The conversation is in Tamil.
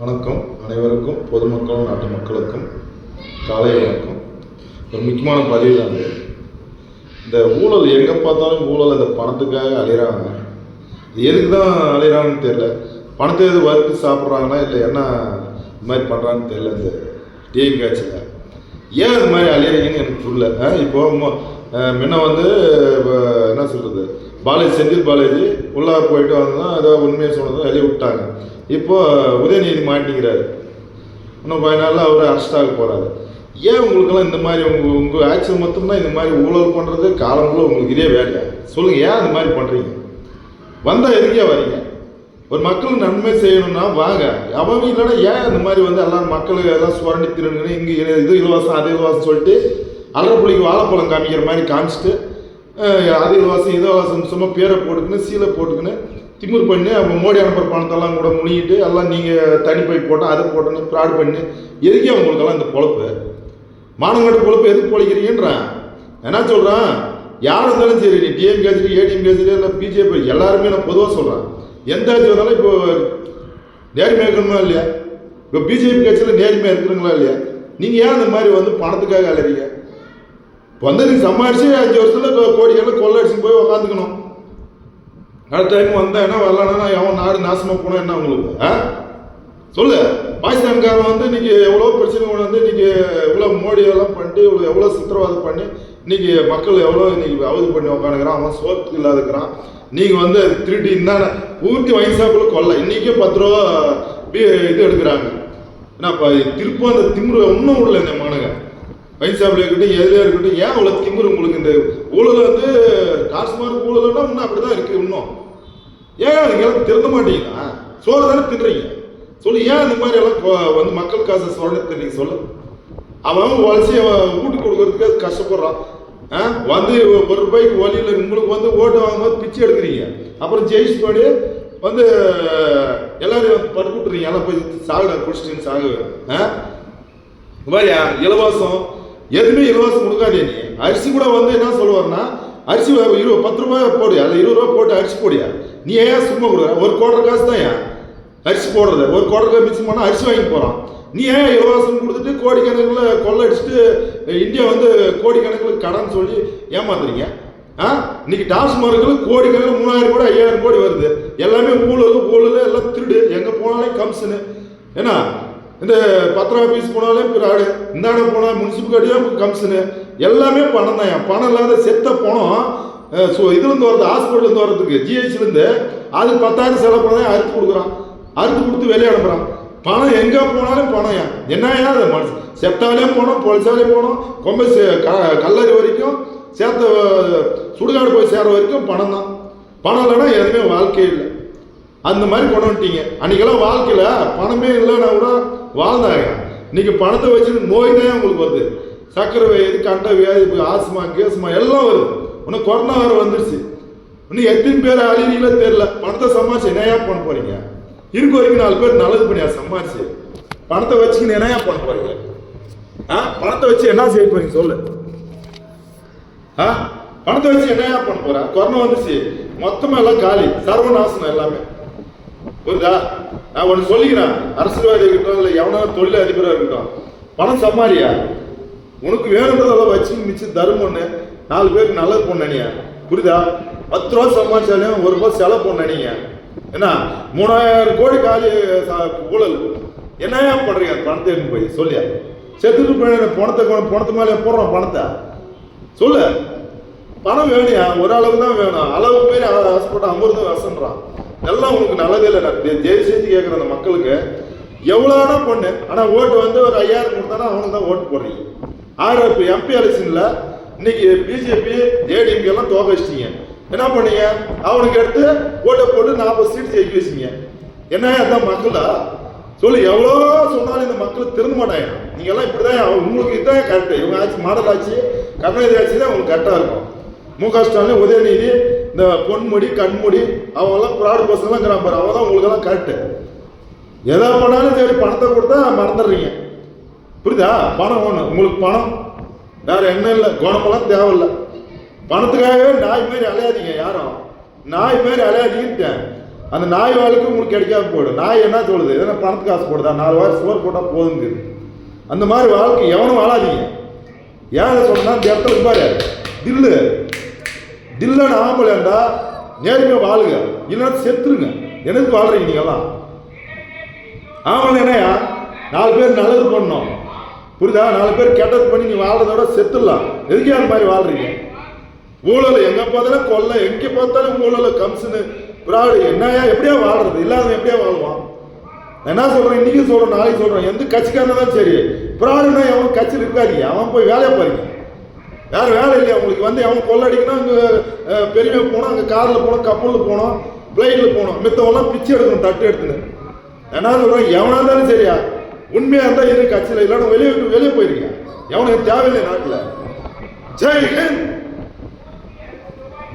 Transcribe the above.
வணக்கம். அனைவருக்கும் பொதுமக்கள் நாட்டு மக்களுக்கும் காலை வணக்கம். ஒரு முக்கியமான பதிவு தான். இந்த ஊழல் எங்கே பார்த்தாலும் ஊழல், அந்த பணத்துக்காக அலைகிறாங்க. எதுக்கு தான் அலைகிறாங்கன்னு தெரியல. பணத்தை எது வறுத்து சாப்பிட்றாங்கன்னா இல்லை என்ன இது மாதிரி பண்ணுறாங்கன்னு தெரியல. இந்த டிஎம் காட்சியில் ஏன் இது மாதிரி அலையிறீங்கன்னு எனக்கு புரியல. இப்போது முன்ன என்ன சொல்கிறது, செந்தில் பாலாஜி உள்ளே போயிட்டு வந்தோம்னா ஏதோ உண்மையை சொன்னதும் வெளியே விட்டாங்க. இப்போது உதயநிதி மாட்டிக்கிறாரு. இன்னும் 10 நாளில் அவர் அரெஸ்ட் ஆக போகிறாரு. ஏன் உங்களுக்கெல்லாம் இந்த மாதிரி உங்கள் ஆக்ஷன் மட்டும்தான் இந்த மாதிரி ஊழல் பண்ணுறது காலங்களும் உங்களுக்கு இதே வேலையா? சொல்லுங்கள், ஏன் இந்த மாதிரி பண்ணுறீங்க? வந்தால் எதுக்கே வரீங்க? ஒரு மக்களுக்கு நன்மை செய்யணும்னா வாங்க. அவங்க இல்லைன்னா ஏன் இந்த மாதிரி எல்லாரும் மக்களுக்கு எல்லாம் சுரண்டி திருடுங்கன்னு இங்கே இது இலவசம் அது இலவசம் சொல்லிட்டு அலறப்புள்ளிக்கு வாழைப்பழம் காமிக்கிற மாதிரி காமிச்சிட்டு அது இலவசம் இது இலவசம் சும்மா பேரை போட்டுக்குன்னு சீலை போட்டுக்குன்னு திமுர் பண்ணி அவங்க மோடி அனுப்புகிற பணத்தெல்லாம் கூட முனிகிட்டு எல்லாம் நீங்கள் தனி பை போட்டோம் அதை போட்டோன்னு ஃப்ராட் பண்ணி எதுக்கே அவங்களுக்கெல்லாம் இந்த பொழப்பு? மானங்கட்ட பொழப்பு எதுக்கு பொழைக்கிறீங்கன்றான். என்ன சொல்கிறான், யார் இருந்தாலும் சரி, நீ டிஎம் கேசரி ஏடிஎம் கேசரி இல்லை பிஜேபி எல்லாருமே நான் பொதுவாக சொல்கிறேன். எந்த ஆட்சி வந்தாலும் இப்போ நேர்மையாக இருக்கணுமா இல்லையா? இப்போ பிஜேபி கட்சியில் நேர்மையாக இருக்கிறீங்களா இல்லையா? நீங்கள் ஏன் இந்த மாதிரி பணத்துக்காக அலைறீங்க? நீங்கள் சம்பாரிச்சு 5 வருஷத்தில் கோடிகளில் கொள்ளடிச்சு போய் உக்காந்துக்கணும். அடுத்த டைம் வந்தேன்னா வரலன்னா எவன் நாடு நாசமாக போனால் என்ன உங்களுக்கு? சொல்லு. பாகிஸ்தான்காரன் இன்னைக்கு எவ்வளோ பிரச்சனை கொண்டு இன்னைக்கு இவ்வளோ மோடியெல்லாம் பண்ணிட்டு எவ்வளோ சித்திரவாதம் பண்ணி இன்னைக்கு மக்கள் எவ்வளோ இன்னைக்கு அவதி பண்ணி உட்காந்துக்கிறான். அவன் சோத்துக்கு இல்லாதுக்கிறான். நீங்கள் திருட்டி இருந்தான ஊற்றி வயசாக்குள்ள கொள்ள இன்றைக்கே 10 ரூபா இது எடுக்கிறாங்க. ஏன்னாப்பா திருப்பம் அந்த திமுறை ஒன்றும் விடல. இந்த மாநக வைன்சாப்பில் இருக்கட்டும் எதுலேயே இருக்கட்டும், ஏன் அவ்வளோ திமுறை உங்களுக்கு? இந்த ஊழல் டாஸ்மார்க் ஊழல்னா இன்னும் அப்படி தான் இருக்குது. இன்னும் ஏன் நீங்களாம் திருந்த மாட்டீங்களா? சோறு தானே தின்னுறீங்க. சொல்லு, ஏன் இந்த மாதிரி எல்லாம் மக்கள் காசை சொல்ல தெரியுங்க? சொல்லு. அவன் வளர்ச்சி வீட்டு கொடுக்கறதுக்கு கஷ்டப்படுறான். ₹1 ரூபாய்க்கு வழியில் உங்களுக்கு ஓட்டு வாங்கும்போது பிச்சை எடுக்கிறீங்க. அப்புறம் ஜெயிச்சு போய் எல்லாரும் படுத்துட்டுறீங்க. எல்லாம் போய் சாகுடா குடிச்சிட்டு சாகு. மாதிரியா இலவசம் எதுவுமே இலவசம் கொடுக்காதே. நீ அரிசி கூட என்ன சொல்லுவார்னா, அரிசி 10 ரூபாய் போடியா இல்லை 20 ரூபா போட்டு அரிசி போடியா? நீ ஏன் சும்மா கொடுக்குற? 1 கோடி காசு தான் ஏன் அரிசி போடுறது? 1 கோடி காசு மிச்சம் பண்ணால் அரிசி வாங்கி போகிறான். நீ ஏன் இலவசம் கொடுத்துட்டு கோடிக்கணக்கில் கொள்ளடிச்சுட்டு இந்தியா கோடிக்கணக்கில் கடன் சொல்லி ஏமாத்துறீங்க? இன்னைக்கு டாஸ்மார்க்கில் கோடிக்கணக்கில் 3000 கோடி 5000 கோடி வருது. எல்லாமே ஊழல் எல்லாம் திருடு. எங்கே போனாலே கம்சனு. ஏன்னா இந்த பத்திர ஆஃபீஸ் போனாலே பிராடு, இந்தாண்ட போனால் முனிசிபாலிட்டியாக கம்சனு. எல்லாமே பணம் தான். பணம் இல்லாத செத்த பணம் இதுலேருந்து வருது, ஹாஸ்பிட்டலேருந்து வர்றதுக்கு ஜிஹெச்லேருந்து அது 10,000 செலவு பண்ண அறுத்து கொடுக்குறான். அறுத்து கொடுத்து வெளியே அனுப்புகிறான். பணம் எங்கே போனாலும் பணம். என்னையா அது மனசு? செத்தாலேயும் போனோம், பொலிசாலேயும் போனோம், கொம்பை கல்லறி வரைக்கும் சேர்த்த சுடுகாடு போய் சேர்ற வரைக்கும் பணம் தான். பணம் இல்லைன்னா எதுவுமே வாழ்க்கையே இல்லை. அந்த மாதிரி கொண்டு வந்துட்டீங்க. அன்றைக்கெல்லாம் வாழ்க்கையில் பணமே இல்லைன்னா கூட வாழ்ந்தாங்க. இன்னைக்கு பணத்தை வச்சுட்டு நோய் தான் உங்களுக்கு வருது. சர்க்கரை வியாதி, கண்ட வியாதி, ஆஸ்மா கேஸ்மா எல்லாம் வருது. இன்னும் கொரோனா வேறு வந்துருச்சு. இன்னும் எத்தனை பேர் அழிவீங்களோ தெரியல. பணத்தை சம்பாதிச்சு என்னையா பண்ண போறீங்க? இருக்க வரைக்கும் 4 பேர் நல்லது பண்ணியா சம்பாதிச்சு பணத்தை வச்சுக்கின்னு என்னையா பண்ண போறீங்க? பணத்தை வச்சு என்ன செய்ய போறீங்க சொல்லு. பணத்தை வச்சு என்னையா பண்ண போற? கொரோனா வந்துச்சு, மொத்தமா எல்லாம் காலி, சர்வநாசனம் எல்லாமே. புரியுதா? நான் ஒன்று சொல்லிக்கிறேன். அரசியல்வாதி இருக்கட்டும் இல்லை எவனாலும் தொழில் அதிபராக இருக்கட்டும், பணம் சம்பாரியா. உனக்கு வேணுன்றதெல்லாம் வச்சு மிச்சம் தரும் ஒன்று 4 பேருக்கு நல்லது பொண்ணு நினையா. புரியுதா? 10 ரூபா சம்பாதிச்சாலையும் 1 ரூபாய் செலவு பொண்ணு நினைங்க. என்ன 3000 கோடி காலி ஊழல். என்னையா பண்றீங்க? பணத்தை எடுத்து போய் சொல்லியா? செத்துட்டு போய் பணத்தை மேலே போடுறோம் பணத்தை. சொல்லு. பணம் வேணியா? ஒரு அளவு தான் வேணும். அளவுக்கு மாரி ஆசைப்பட்ட அமிர்தம் வசன்றான். எல்லாம் உங்களுக்கு நல்லதே இல்லை. நான் ஜெய் செஞ்சு கேட்குறேன் அந்த மக்களுக்கு. எவ்வளோனா பொண்ணு, ஆனால் ஓட்டு ஒரு 5000 கொடுத்தானா அவனுக்கு தான் ஓட்டு போடுறீங்க. இப்போ எம்பி எலெக்ஷனில் இன்னைக்கு பிஜேபி ஏடிஎம்கே எல்லாம் தோக்க வச்சிட்டீங்க. என்ன பண்ணீங்க? அவனுக்கு எடுத்து ஓட்டை போட்டு 40 சீட் ஜெயிக்க வச்சிங்க. என்ன அதான் மக்களா? சொல்லு. எவ்வளோ சொன்னாலும் இந்த மக்கள் திரும்ப மாட்டாங்க. நீங்கள்லாம் இப்படி தான், உங்களுக்கு இதுதான் கரெக்டு. இவங்க ஆட்சி மாடல் ஆட்சி, கருணாநிதி ஆட்சி தான் உங்களுக்கு கரெக்டாக இருக்கும். முக ஸ்டாலின், உதயநிதி, இந்த பொன்முடி கண்முடி அவங்கெல்லாம் ப்ராடு பர்சன்லாம் பாரு, அவங்க தான் உங்களுக்கெல்லாம் கரெக்டு. எதா பண்ணாலும் சரி பணத்தை கொடுத்தா மறந்துடுறீங்க. புரியுதா? பணம் ஒன்று உங்களுக்கு. பணம் வேற என்ன இல்லை, குணமெல்லாம் தேவையில்லை. பணத்துக்காகவே நாய் மாரி அலையாதீங்க. யாரும் நாய் மாரி அலையாதீங்கன்னு அந்த நாய் வாழ்க்கை உங்களுக்கு கிடைக்காம போயிடும். நாய் என்ன சொல்லுது, எதனா பணத்துக்கு காசு போடுதா, 4 வாரம் சோறு போட்டால் போதுங்குது. அந்த மாதிரி வாழ்க்கை எவனும் வாழாதீங்க. ஏன் சொன்னா இந்த இடத்துல பாரு, தில்லன்னு ஆம்பளைண்டா நேர்மையாக வாழுங்க, இல்லைன்னா செத்துருங்க. எனக்கு வாழ்றீங்க நீங்கெல்லாம் ஆம்பளை என்னையா 4 பேர் நல்லது பண்ணணும், புரியுதா? 4 பேர் கெட்டது பண்ணி நீ வாழ்றதோட செத்துடலாம். எதுக்கே அந்த மாதிரி வாழ்றீங்க? ஊழல் எங்க பார்த்தாலும் கொள்ளை, எங்க பார்த்தாலும் ஊழல், கம்சனு, பிராடு. என்னையா எப்படியா வாழ்றது? இல்லாத எப்படியா வாழ்வான்? என்ன சொல்றேன், இன்னைக்கு சொல்றேன், நாளைக்கு சொல்றேன், எந்த கட்சிக்காரன் தான் சரி, பிராடுனா அவன் கட்சியில் இருக்காதீங்க. அவன் போய் வேலையை பாருங்க. யாரும் வேலை இல்லையா உங்களுக்கு? வந்து அவன் கொள்ளடிக்கணும், அங்கே பெருமை போனோம், அங்கே காரில் போனோம், கப்பலில் போனோம், பிளைட்டில் போனோம், மித்தவெல்லாம் பிச்சை எடுக்கணும் தட்டு எடுத்துன்னு. என்ன சொல்கிறேன், எவனாக இருந்தாலும் சரியா, உண்மையாக இருந்தால் எது கட்சியில் இல்லைன்னா வெளியே போயிருக்கீங்க. எவனுக்கு தேவையில்லை நாட்டில். ஜெய் ஹிந்த்.